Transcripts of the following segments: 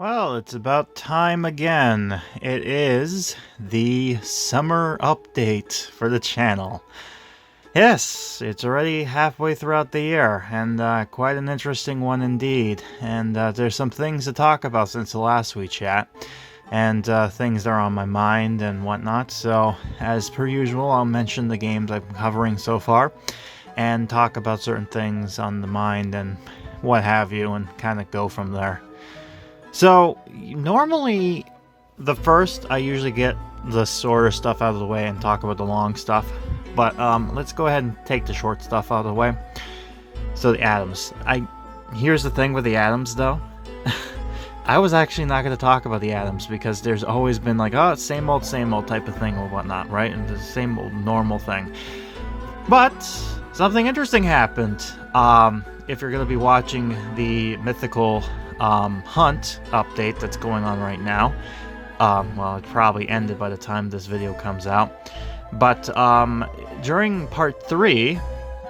Well, it's about time again. It is the summer update for the channel. Yes, it's already halfway throughout the year, and quite an interesting one indeed. And there's some things to talk about since the last we chat, and things that are on my mind and whatnot. So, as per usual, I'll mention the games I've been covering so far, and talk about certain things on the mind and what have you, and kind of go from there. So, normally, the first, I usually get the shorter stuff out of the way and talk about the long stuff. But, let's go ahead and take the short stuff out of the way. So, the Addams. Here's the thing with the Addams, though. I was actually not going to talk about the Addams because there's always been like, oh, it's same old type of thing or whatnot, right? And the same old normal thing. But, something interesting happened. If you're going to be watching the mythical hunt update that's going on right now. Well, it probably ended by the time this video comes out. But during part 3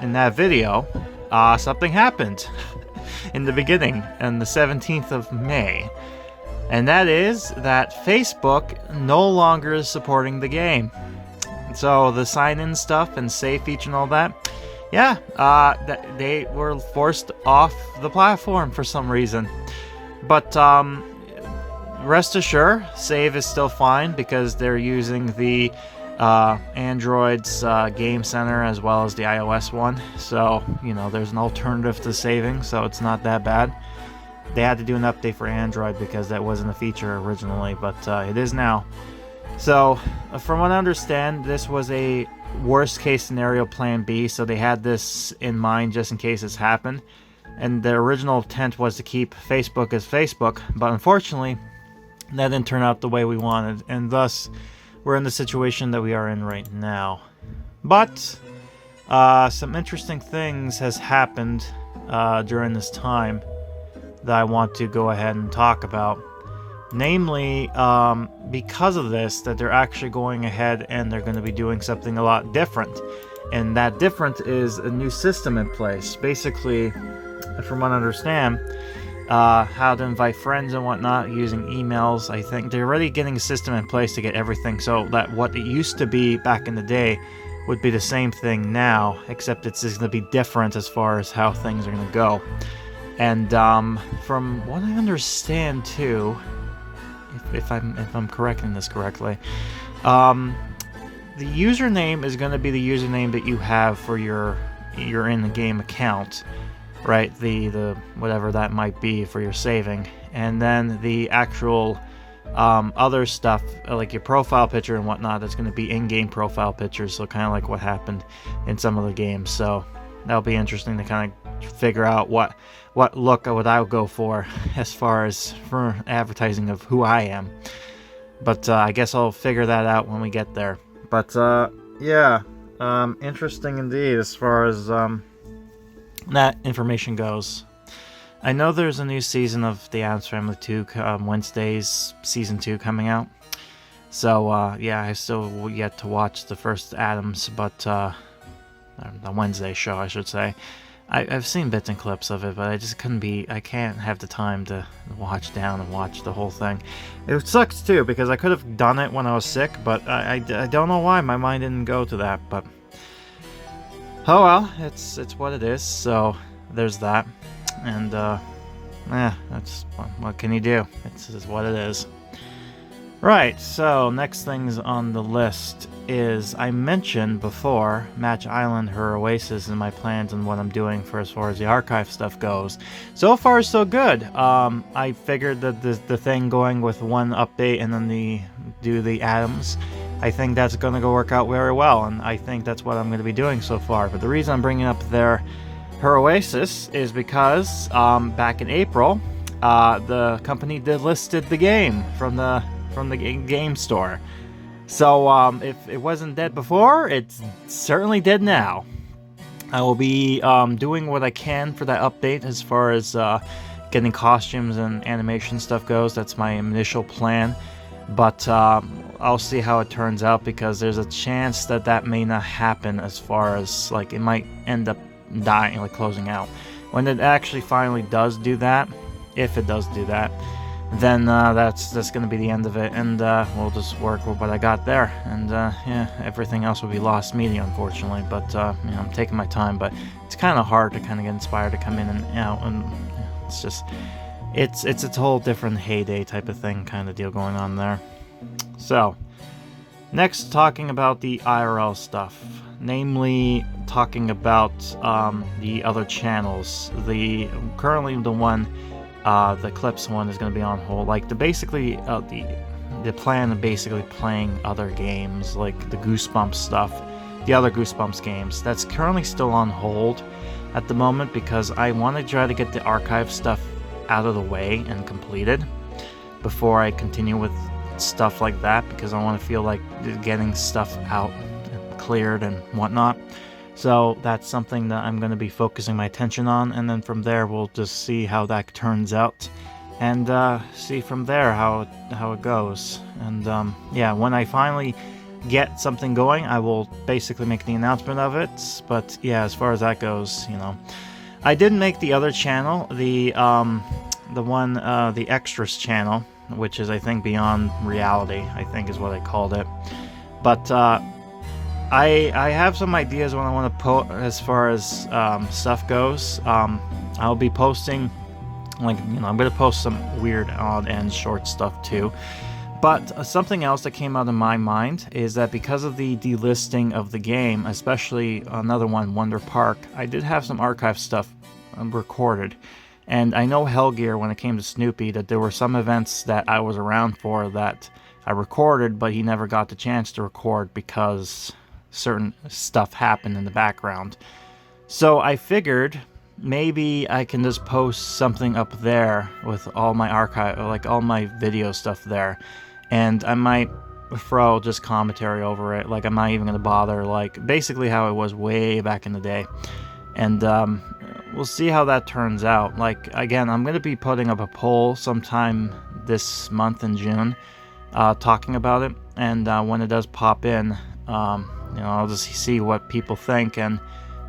in that video, something happened in the beginning, on the 17th of May. And that is that Facebook no longer is supporting the game. So the sign-in stuff and save feature and all that, yeah, they were forced off the platform for some reason. But rest assured, save is still fine because they're using the Android's Game Center as well as the iOS one. So, you know, there's an alternative to saving, so it's not that bad. They had to do an update for Android because that wasn't a feature originally, but it is now. So, from what I understand, this was a worst case scenario plan B, so they had this in mind just in case this happened. And the original intent was to keep Facebook as Facebook, but unfortunately, that didn't turn out the way we wanted, and thus, we're in the situation that we are in right now. But, some interesting things has happened during this time that I want to go ahead and talk about. Namely, because of this, that they're actually going ahead and they're going to be doing something a lot different. And that different is a new system in place. Basically, from what I understand, how to invite friends and whatnot using emails. I think they're already getting a system in place to get everything so that what it used to be back in the day would be the same thing now, except it's just going to be different as far as how things are going to go. And from what I understand too, if I'm correcting this correctly, the username is going to be the username that you have for your in-the-game account, right? The whatever that might be for your saving, and then the actual other stuff like your profile picture and whatnot, that's going to be in-game profile pictures. So kind of like what happened in some of the games. So that'll be interesting to kind of figure out what look would I go for as far as for advertising of who I am. But I guess I'll figure that out when we get there. But yeah, interesting indeed as far as that information goes. I know there's a new season of The Addams Family 2, Wednesday's Season 2 coming out. So, yeah, I still yet to watch the first Addams, but, the Wednesday show, I should say. I've seen bits and clips of it, but I can't have the time to watch down and watch the whole thing. It sucks, too, because I could have done it when I was sick, but I don't know why my mind didn't go to that, but oh well, it's what it is, so there's that. And, that's, what can you do? It's what it is. Right, so next things on the list is, I mentioned before, Match Island, her Oasis, and my plans and what I'm doing for as far as the archive stuff goes. So far, so good. I figured that the thing going with one update and then do the Addams, I think that's going to go work out very well, and I think that's what I'm going to be doing so far. But the reason I'm bringing up her Oasis is because back in April, the company delisted the game from the game store. So if it wasn't dead before, it's certainly dead now. I will be doing what I can for that update as far as getting costumes and animation stuff goes. That's my initial plan. But I'll see how it turns out, because there's a chance that may not happen, as far as like it might end up dying, like closing out. When it actually finally does do that, if it does do that, then that's going to be the end of it, and we'll just work with what I got there, and yeah, everything else will be lost media, unfortunately. But you know, I'm taking my time, but it's kind of hard to kind of get inspired to come in and out, and it's just it's a whole different heyday type of thing kind of deal going on there. So next, talking about the IRL stuff, namely talking about the other channels. Currently the one. The Clips one is going to be on hold. Like the plan of basically playing other games, like the Goosebumps stuff, the other Goosebumps games. That's currently still on hold at the moment because I want to try to get the archive stuff out of the way and completed before I continue with stuff like that, because I want to feel like getting stuff out, cleared, and whatnot. So that's something that I'm going to be focusing my attention on, and then from there we'll just see how that turns out, and see from there how it goes. And yeah, when I finally get something going, I will basically make the announcement of it. But yeah, as far as that goes, you know, I did make the other channel, the extras channel, which is, I think, Beyond Reality, I think is what I called it. But I have some ideas what I want to put as far as stuff goes. I'll be posting, like, you know, I'm going to post some weird odd and short stuff too. But something else that came out of my mind is that because of the delisting of the game, especially another one, Wonder Park, I did have some archive stuff recorded. And I know Hellgear, when it came to Snoopy, that there were some events that I was around for that I recorded, but he never got the chance to record because certain stuff happened in the background. So I figured maybe I can just post something up there with all my archive, like all my video stuff there, and I might throw just commentary over it. Like, I'm not even gonna bother, like basically how it was way back in the day. And we'll see how that turns out. Like, again, I'm gonna be putting up a poll sometime this month in June, talking about it, and when it does pop in, you know, I'll just see what people think, and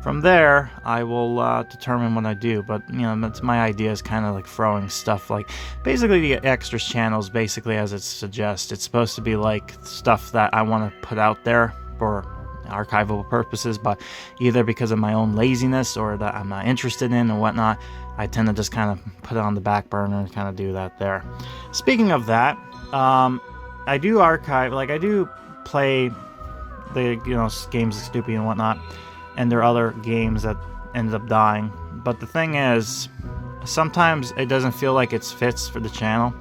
from there I will determine what I do. But you know, that's my idea, is kind of like throwing stuff, like basically the extras channels, basically as it suggests. It's supposed to be like stuff that I want to put out there for archival purposes, but either because of my own laziness or that I'm not interested in or whatnot, I tend to just kind of put it on the back burner and kind of do that there. Speaking of that, I do archive, like I do play the, you know, games of Snoopy and whatnot, and there are other games that ended up dying. But the thing is, sometimes it doesn't feel like it fits for the channel.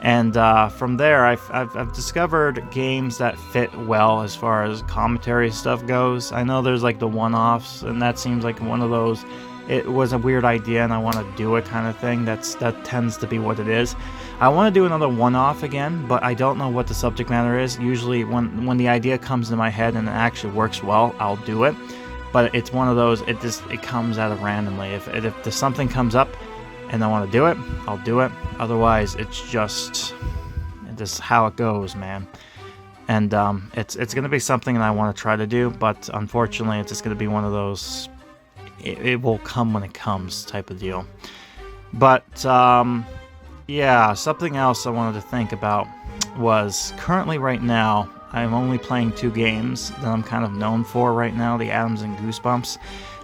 And from there, I've discovered games that fit well as far as commentary stuff goes. I know there's like the one-offs, and that seems like one of those. It was a weird idea, and I want to do it kind of thing. That tends to be what it is. I want to do another one-off again, but I don't know what the subject matter is. Usually, when the idea comes to my head and it actually works well, I'll do it. But it's one of those. It comes out of randomly. If there's something comes up and I want to do it, I'll do it. Otherwise, it's just how it goes, man. And it's going to be something that I want to try to do, but unfortunately, it's just going to be one of those. It will come when it comes type of deal. But yeah, something else I wanted to think about was currently right now I'm only playing 2 games that I'm kind of known for right now, the Addams and Goosebumps.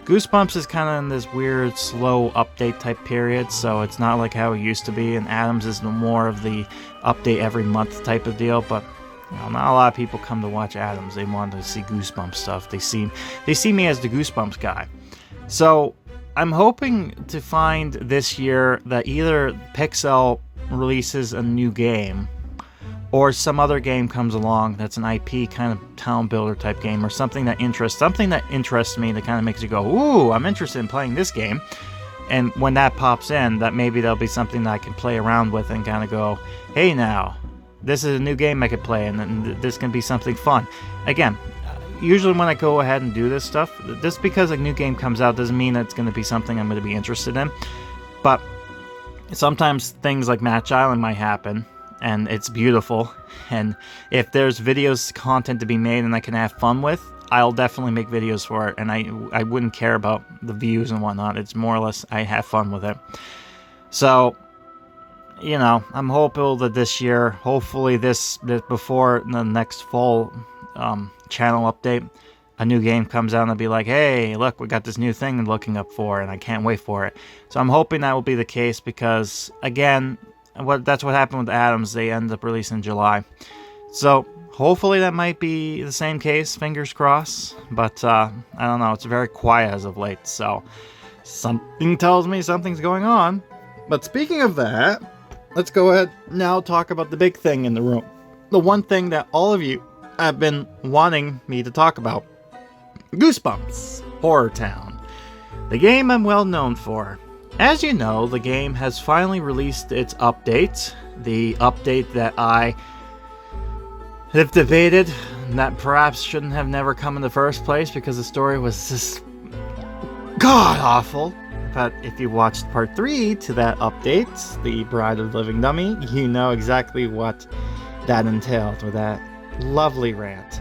Goosebumps is kind of in this weird slow update type period, so it's not like how it used to be, and Addams is more of the update every month type of deal. But you know, not a lot of people come to watch Addams. They want to see Goosebumps stuff. They see me as the Goosebumps guy. So I'm hoping to find this year that either Pixowl releases a new game, or some other game comes along that's an IP kind of town builder type game, or something that interests me, that kind of makes you go, ooh, I'm interested in playing this game. And when that pops in, that maybe there'll be something that I can play around with and kind of go, hey, now this is a new game I could play, and this can be something fun. Again, usually when I go ahead and do this stuff, just because a new game comes out doesn't mean that it's going to be something I'm going to be interested in. But sometimes things like Match Island might happen, and it's beautiful, and if there's content to be made and I can have fun with, I'll definitely make videos for it, and I wouldn't care about the views and whatnot. It's more or less I have fun with it. So you know, I'm hopeful that this year, hopefully this before the next fall channel update, a new game comes out and I'll be like, hey, look, we got this new thing I'm looking up for, and I can't wait for it. So I'm hoping that will be the case because, again, that's what happened with Addams. They ended up releasing in July. So hopefully that might be the same case, fingers crossed. But I don't know, it's very quiet as of late, so something tells me something's going on. But speaking of that, let's go ahead now talk about the big thing in the room. The one thing that all of you have been wanting me to talk about. Goosebumps, HorrorTown. The game I'm well known for. As you know, the game has finally released its update. The update that I have debated that perhaps shouldn't have never come in the first place because the story was just god-awful. But if you watched part 3 to that update, The Bride of the Living Dummy, you know exactly what that entailed with that lovely rant.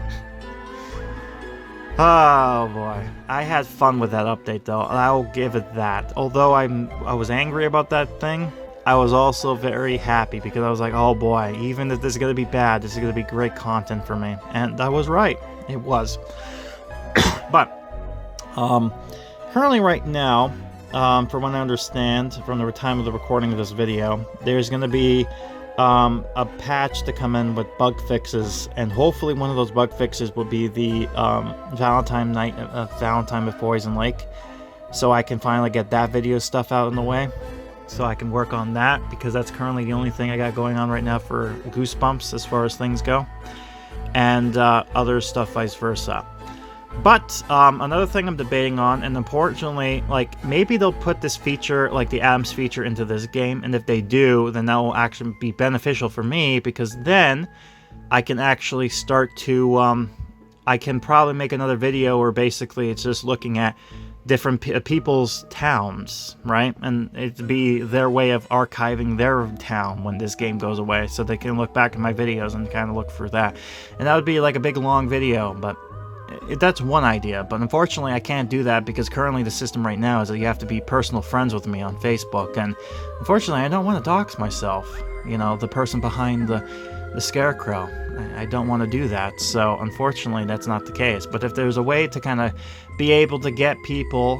Oh boy, I had fun with that update though, and I will give it that. Although I was angry about that thing, I was also very happy because I was like, oh boy, even if this is going to be bad, this is going to be great content for me. And I was right, it was. But, currently right now, from what I understand, from the time of the recording of this video, there's going to be a patch to come in with bug fixes, and hopefully one of those bug fixes will be the Valentine night, Valentine with Poison Lake, so I can finally get that video stuff out in the way, so I can work on that, because that's currently the only thing I got going on right now for Goosebumps as far as things go, and other stuff vice versa. But another thing I'm debating on, and unfortunately, like, maybe they'll put this feature, like the Addams feature, into this game, and if they do, then that will actually be beneficial for me, because then I can actually start to, I can probably make another video where basically it's just looking at different people's towns, right? And it'd be their way of archiving their town when this game goes away, so they can look back at my videos and kind of look for that. And that would be like a big long video, but that's one idea, but unfortunately I can't do that because currently the system right now is that you have to be personal friends with me on Facebook, and unfortunately I don't want to dox myself, you know, the person behind the scarecrow. I don't want to do that, so unfortunately that's not the case. But if there's a way to kind of be able to get people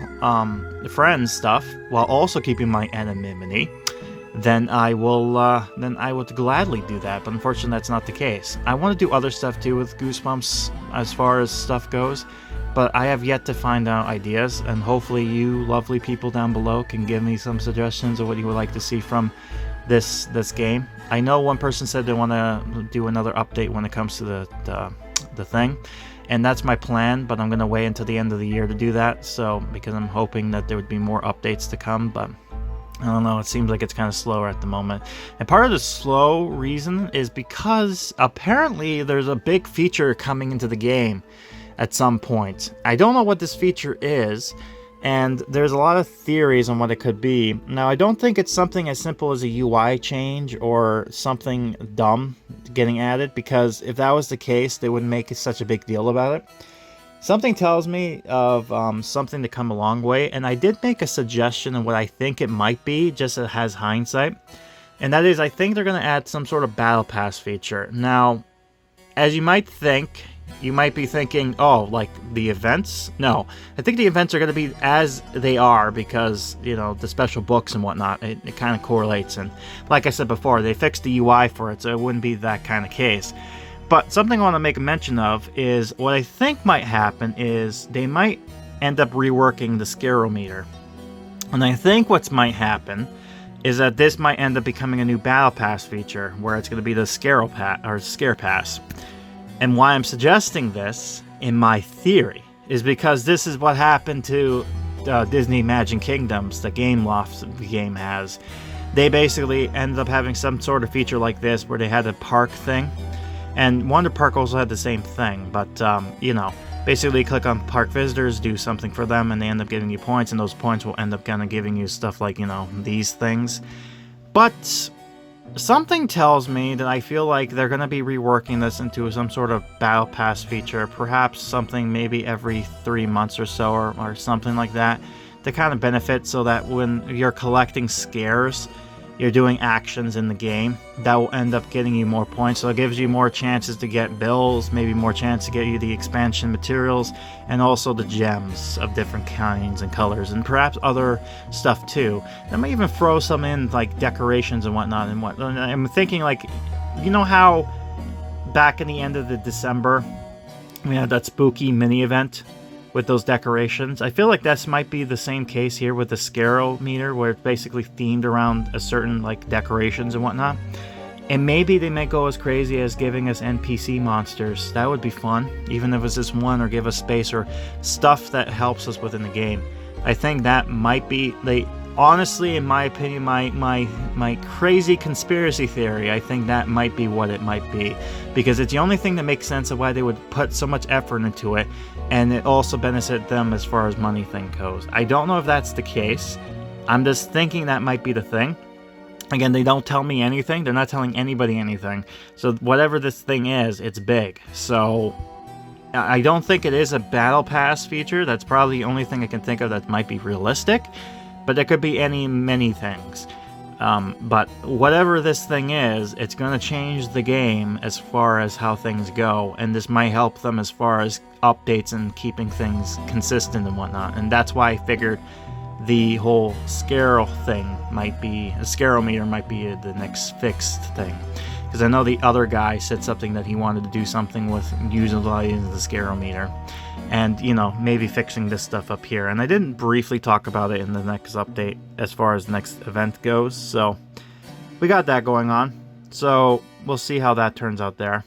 friends stuff while also keeping my anonymity, then I would gladly do that, but unfortunately that's not the case. I want to do other stuff too with Goosebumps as far as stuff goes, but I have yet to find out ideas, and hopefully you lovely people down below can give me some suggestions of what you would like to see from this game. I know one person said they want to do another update when it comes to the thing, and that's my plan, but I'm going to wait until the end of the year to do that, so because I'm hoping that there would be more updates to come, but I don't know, it seems like it's kind of slower at the moment. And part of the slow reason is because apparently there's a big feature coming into the game at some point. I don't know what this feature is, and there's a lot of theories on what it could be. Now, I don't think it's something as simple as a UI change or something dumb getting added, because if that was the case, they wouldn't make such a big deal about it. Something tells me of something to come a long way, and I did make a suggestion of what I think it might be, just as hindsight, and that is I think they're going to add some sort of battle pass feature. Now, as you might think, you might be thinking, oh, like the events? No, I think the events are going to be as they are because, you know, the special books and whatnot, it kind of correlates, and like I said before, they fixed the UI for it, so it wouldn't be that kind of case. But something I want to make a mention of is what I think might happen is they might end up reworking the Scarometer. And I think what might happen is that this might end up becoming a new Battle Pass feature where it's going to be the Scare Pass. And why I'm suggesting this, in my theory, is because this is what happened to Disney Magic Kingdoms, the Game Loft the game has. They basically ended up having some sort of feature like this where they had a park thing. And Wonder Park also had the same thing, but, you know, basically click on park visitors, do something for them, and they end up giving you points, and those points will end up kind of giving you stuff like, you know, these things. But something tells me that I feel like they're going to be reworking this into some sort of Battle Pass feature, perhaps something maybe every 3 months or so, or something like that, to kind of benefit so that when you're collecting scares, you're doing actions in the game, that will end up getting you more points. So it gives you more chances to get bills, maybe more chance to get you the expansion materials, and also the gems of different kinds and colors, and perhaps other stuff too. They might even throw some in, like decorations and whatnot. And I'm thinking, like, you know how back in the end of the December we had that spooky mini event with those decorations? I feel like this might be the same case here with the Scaro meter, where it's basically themed around a certain, like, decorations and whatnot. And maybe they may go as crazy as giving us NPC monsters. That would be fun, even if it's just one, or give us space or stuff that helps us within the game. I think that might be, honestly, in my opinion, my crazy conspiracy theory, I think that might be what it might be, because it's the only thing that makes sense of why they would put so much effort into it, and it also benefits them as far as money thing goes. I don't know if that's the case. I'm just thinking that might be the thing. Again, they don't tell me anything. They're not telling anybody anything. So whatever this thing is, it's big. So I don't think it is a battle pass feature. That's probably the only thing I can think of that might be realistic. But there could be many things. But whatever this thing is, it's going to change the game as far as how things go. And this might help them as far as updates and keeping things consistent and whatnot. And that's why I figured the whole Scaro thing might be, a Scaro meter might be the next fixed thing. Because I know the other guy said something that he wanted to do something with utilizing the Scaro meter. And, you know, maybe fixing this stuff up here. And I didn't briefly talk about it in the next update as far as the next event goes. So we got that going on. So we'll see how that turns out there.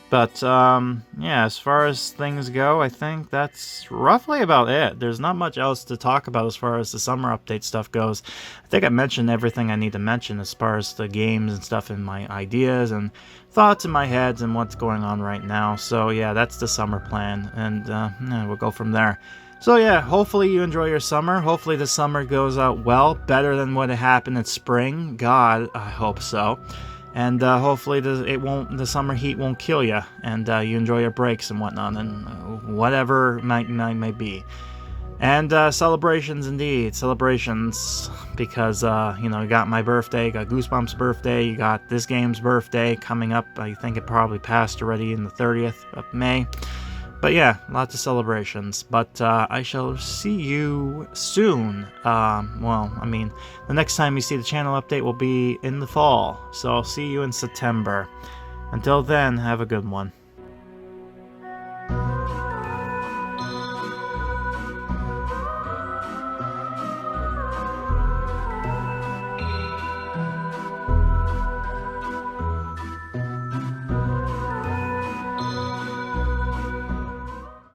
But, yeah, as far as things go, I think that's roughly about it. There's not much else to talk about as far as the summer update stuff goes. I think I mentioned everything I need to mention as far as the games and stuff and my ideas and thoughts in my head and what's going on right now. So, yeah, that's the summer plan, and yeah, we'll go from there. So, yeah, hopefully you enjoy your summer. Hopefully the summer goes out well, better than what happened in spring. God, I hope so. And hopefully the summer heat won't kill you, and you enjoy your breaks and whatnot, and whatever might be. And celebrations indeed, celebrations, because you know, you got my birthday, you got Goosebumps' birthday, you got this game's birthday coming up. I think it probably passed already in the 30th of May. But yeah, lots of celebrations. But I shall see you soon. Well, I mean, the next time you see the channel update will be in the fall. So I'll see you in September. Until then, have a good one.